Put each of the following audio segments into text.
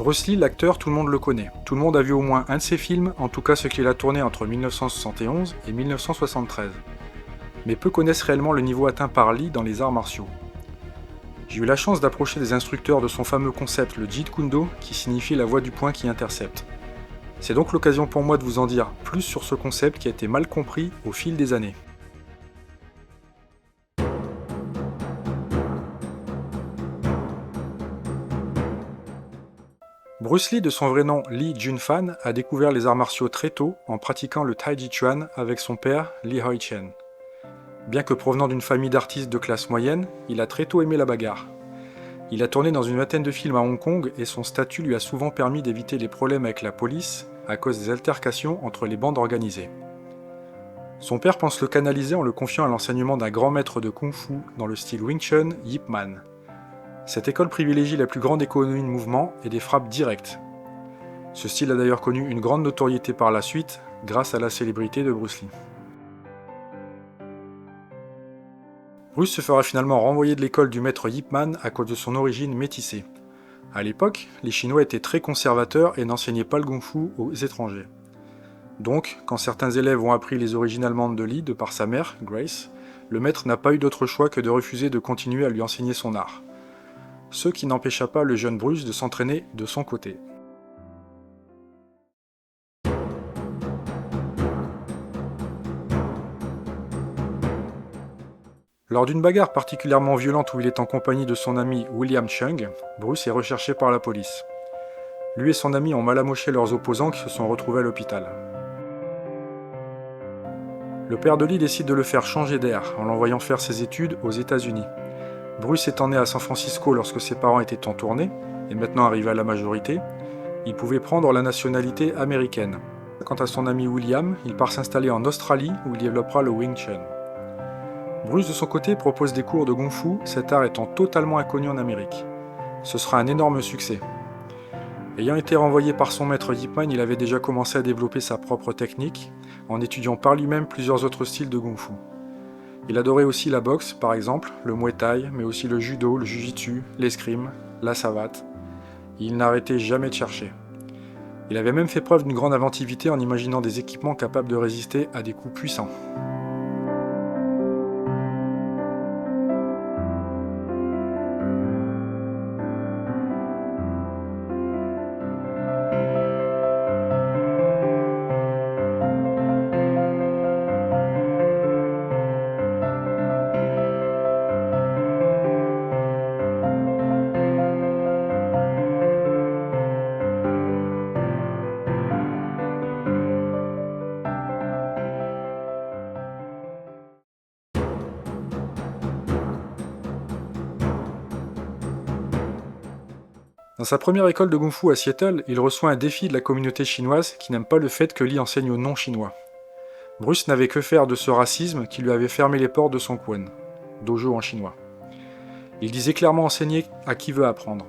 Bruce Lee, l'acteur, tout le monde le connaît. Tout le monde a vu au moins un de ses films, en tout cas ce qu'il a tourné entre 1971 et 1973. Mais peu connaissent réellement le niveau atteint par Lee dans les arts martiaux. J'ai eu la chance d'approcher des instructeurs de son fameux concept, le Jeet Kune Do, qui signifie la voie du poing qui intercepte. C'est donc l'occasion pour moi de vous en dire plus sur ce concept qui a été mal compris au fil des années. Bruce Lee, de son vrai nom Lee Jun-fan, a découvert les arts martiaux très tôt en pratiquant le Tai Chi Chuan avec son père Lee Hoi-chen. Bien que provenant d'une famille d'artistes de classe moyenne, il a très tôt aimé la bagarre. Il a tourné dans une vingtaine de films à Hong Kong et son statut lui a souvent permis d'éviter les problèmes avec la police à cause des altercations entre les bandes organisées. Son père pense le canaliser en le confiant à l'enseignement d'un grand maître de Kung-Fu dans le style Wing Chun, Yip Man. Cette école privilégie la plus grande économie de mouvement et des frappes directes. Ce style a d'ailleurs connu une grande notoriété par la suite, grâce à la célébrité de Bruce Lee. Bruce se fera finalement renvoyer de l'école du maître Yip Man à cause de son origine métissée. À l'époque, les Chinois étaient très conservateurs et n'enseignaient pas le Kung-Fu aux étrangers. Donc, quand certains élèves ont appris les origines allemandes de Lee de par sa mère, Grace, le maître n'a pas eu d'autre choix que de refuser de continuer à lui enseigner son art. Ce qui n'empêcha pas le jeune Bruce de s'entraîner de son côté. Lors d'une bagarre particulièrement violente où il est en compagnie de son ami William Chung, Bruce est recherché par la police. Lui et son ami ont mal amoché leurs opposants qui se sont retrouvés à l'hôpital. Le père de Lee décide de le faire changer d'air en l'envoyant faire ses études aux États-Unis. Bruce étant né à San Francisco lorsque ses parents étaient en tournée, et maintenant arrivé à la majorité, il pouvait prendre la nationalité américaine. Quant à son ami William, il part s'installer en Australie où il développera le Wing Chun. Bruce de son côté propose des cours de Kung Fu, cet art étant totalement inconnu en Amérique. Ce sera un énorme succès. Ayant été renvoyé par son maître Yip Man, il avait déjà commencé à développer sa propre technique, en étudiant par lui-même plusieurs autres styles de Kung Fu. Il adorait aussi la boxe, par exemple, le Muay Thai, mais aussi le judo, le Jiu-Jitsu, l'escrime, la savate. Il n'arrêtait jamais de chercher. Il avait même fait preuve d'une grande inventivité en imaginant des équipements capables de résister à des coups puissants. Dans sa première école de Kung-Fu à Seattle, il reçoit un défi de la communauté chinoise qui n'aime pas le fait que Lee enseigne aux non-chinois. Bruce n'avait que faire de ce racisme qui lui avait fermé les portes de son Kuen, dojo en chinois. Il disait clairement enseigner à qui veut apprendre.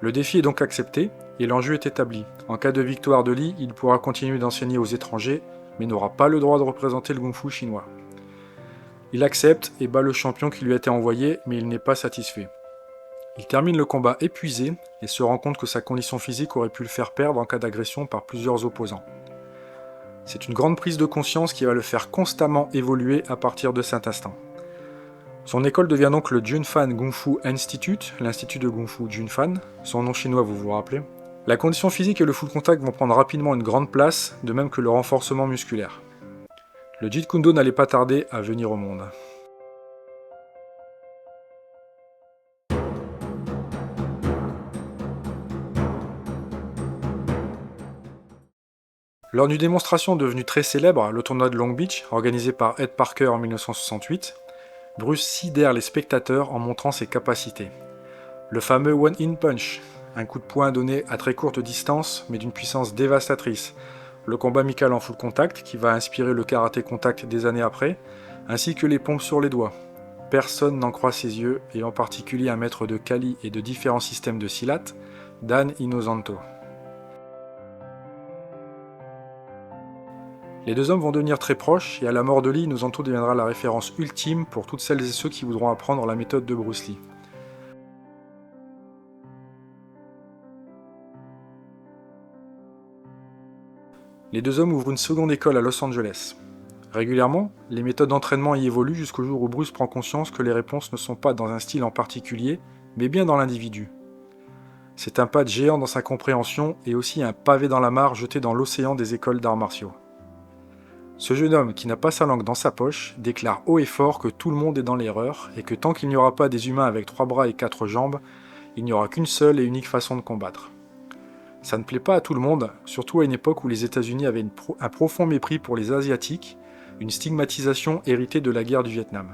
Le défi est donc accepté et l'enjeu est établi. En cas de victoire de Lee, il pourra continuer d'enseigner aux étrangers, mais n'aura pas le droit de représenter le Kung-Fu chinois. Il accepte et bat le champion qui lui a été envoyé, mais il n'est pas satisfait. Il termine le combat épuisé et se rend compte que sa condition physique aurait pu le faire perdre en cas d'agression par plusieurs opposants. C'est une grande prise de conscience qui va le faire constamment évoluer à partir de cet instant. Son école devient donc le Junfan Kung Fu Institute, l'institut de Kung Fu Junfan, son nom chinois vous vous rappelez. La condition physique et le full contact vont prendre rapidement une grande place, de même que le renforcement musculaire. Le Jeet Kune Do n'allait pas tarder à venir au monde. Lors d'une démonstration devenue très célèbre, le tournoi de Long Beach, organisé par Ed Parker en 1968, Bruce sidère les spectateurs en montrant ses capacités. Le fameux One-In Punch, un coup de poing donné à très courte distance mais d'une puissance dévastatrice, le combat amical en full contact qui va inspirer le karaté contact des années après, ainsi que les pompes sur les doigts. Personne n'en croit ses yeux, et en particulier un maître de Kali et de différents systèmes de Silat, Dan Inosanto. Les deux hommes vont devenir très proches, et à la mort de Lee, Inosanto deviendra la référence ultime pour toutes celles et ceux qui voudront apprendre la méthode de Bruce Lee. Les deux hommes ouvrent une seconde école à Los Angeles. Régulièrement, les méthodes d'entraînement y évoluent jusqu'au jour où Bruce prend conscience que les réponses ne sont pas dans un style en particulier, mais bien dans l'individu. C'est un pas de géant dans sa compréhension et aussi un pavé dans la mare jeté dans l'océan des écoles d'arts martiaux. Ce jeune homme qui n'a pas sa langue dans sa poche déclare haut et fort que tout le monde est dans l'erreur et que tant qu'il n'y aura pas des humains avec 3 bras et 4 jambes, il n'y aura qu'une seule et unique façon de combattre. Ça ne plaît pas à tout le monde, surtout à une époque où les États-Unis avaient un profond mépris pour les Asiatiques, une stigmatisation héritée de la guerre du Vietnam.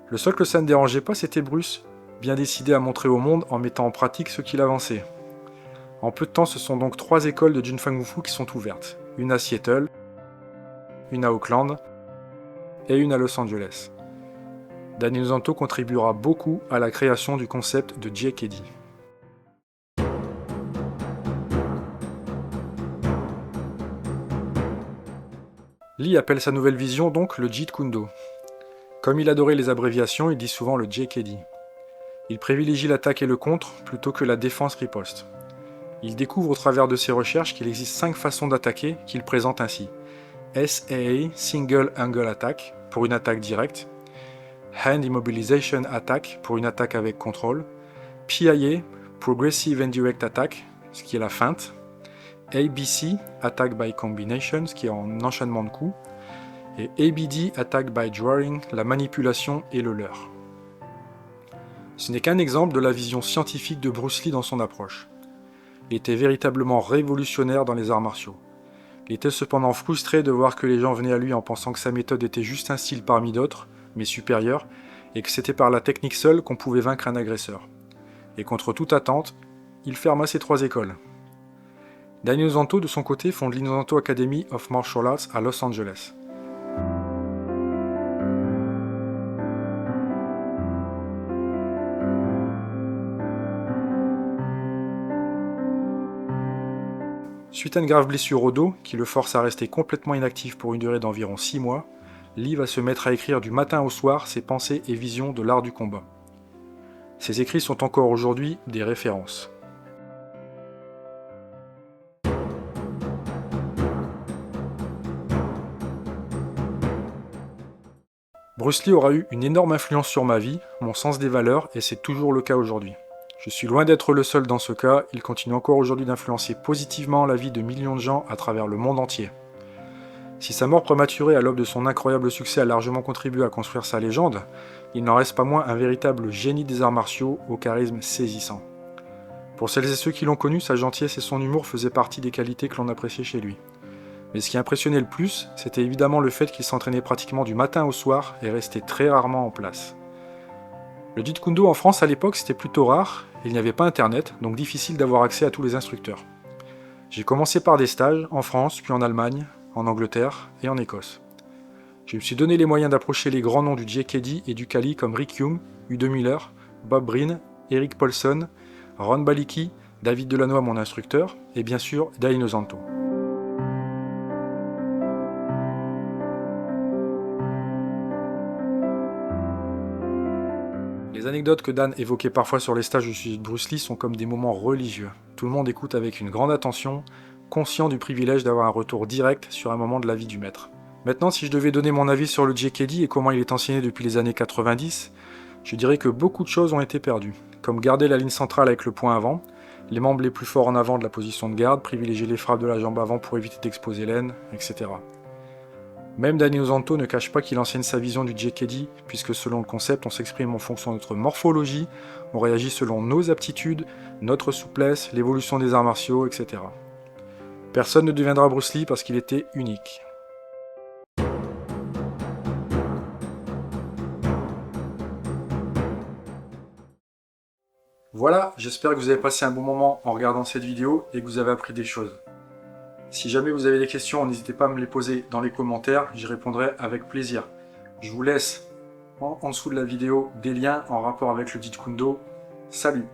Le seul que ça ne dérangeait pas, c'était Bruce, bien décidé à montrer au monde en mettant en pratique ce qu'il avançait. En peu de temps, ce sont donc 3 écoles de Junfang Fu qui sont ouvertes, une à Seattle, une à Auckland et une à Los Angeles. Daniel Zanto contribuera beaucoup à la création du concept de JKD. Lee appelle sa nouvelle vision donc le Jeet Kune Do. Comme il adorait les abréviations, il dit souvent le JKD. Il privilégie l'attaque et le contre plutôt que la défense-riposte. Il découvre au travers de ses recherches qu'il existe 5 façons d'attaquer qu'il présente ainsi. SAA, Single Angle Attack, pour une attaque directe. Hand Immobilization Attack, pour une attaque avec contrôle. PIA, Progressive Indirect Attack, ce qui est la feinte. ABC, Attack by Combination, ce qui est en enchaînement de coups. Et ABD, Attack by Drawing, la manipulation et le leurre. Ce n'est qu'un exemple de la vision scientifique de Bruce Lee dans son approche. Il était véritablement révolutionnaire dans les arts martiaux. Il était cependant frustré de voir que les gens venaient à lui en pensant que sa méthode était juste un style parmi d'autres, mais supérieur, et que c'était par la technique seule qu'on pouvait vaincre un agresseur. Et contre toute attente, il ferma ses 3 écoles. Daniel Zanto, de son côté, fonde l'Inozanto Academy of Martial Arts à Los Angeles. Suite à une grave blessure au dos, qui le force à rester complètement inactif pour une durée d'environ 6 mois, Lee va se mettre à écrire du matin au soir ses pensées et visions de l'art du combat. Ses écrits sont encore aujourd'hui des références. Bruce Lee aura eu une énorme influence sur ma vie, mon sens des valeurs, et c'est toujours le cas aujourd'hui. Je suis loin d'être le seul dans ce cas, il continue encore aujourd'hui d'influencer positivement la vie de millions de gens à travers le monde entier. Si sa mort prématurée à l'aube de son incroyable succès a largement contribué à construire sa légende, il n'en reste pas moins un véritable génie des arts martiaux au charisme saisissant. Pour celles et ceux qui l'ont connu, sa gentillesse et son humour faisaient partie des qualités que l'on appréciait chez lui. Mais ce qui impressionnait le plus, c'était évidemment le fait qu'il s'entraînait pratiquement du matin au soir et restait très rarement en place. Le Jeet Kune Do en France à l'époque c'était plutôt rare, il n'y avait pas internet, donc difficile d'avoir accès à tous les instructeurs. J'ai commencé par des stages en France, puis en Allemagne, en Angleterre et en Écosse. Je me suis donné les moyens d'approcher les grands noms du JKD et du Kali comme Rick Young, Udo Miller, Bob Breen, Eric Paulson, Ron Balicki, David Delannoy mon instructeur, et bien sûr Daniel Zanto. Les anecdotes que Dan évoquait parfois sur les stages du sujet de Bruce Lee sont comme des moments religieux. Tout le monde écoute avec une grande attention, conscient du privilège d'avoir un retour direct sur un moment de la vie du maître. Maintenant, si je devais donner mon avis sur le JKD et comment il est enseigné depuis les années 90, je dirais que beaucoup de choses ont été perdues, comme garder la ligne centrale avec le point avant, les membres les plus forts en avant de la position de garde, privilégier les frappes de la jambe avant pour éviter d'exposer l'aine, etc. Même Daniel Zanto ne cache pas qu'il enseigne sa vision du JKD, puisque selon le concept, on s'exprime en fonction de notre morphologie, on réagit selon nos aptitudes, notre souplesse, l'évolution des arts martiaux, etc. Personne ne deviendra Bruce Lee parce qu'il était unique. Voilà, j'espère que vous avez passé un bon moment en regardant cette vidéo et que vous avez appris des choses. Si jamais vous avez des questions, n'hésitez pas à me les poser dans les commentaires, j'y répondrai avec plaisir. Je vous laisse en dessous de la vidéo des liens en rapport avec le Jeet Kune Do. Salut!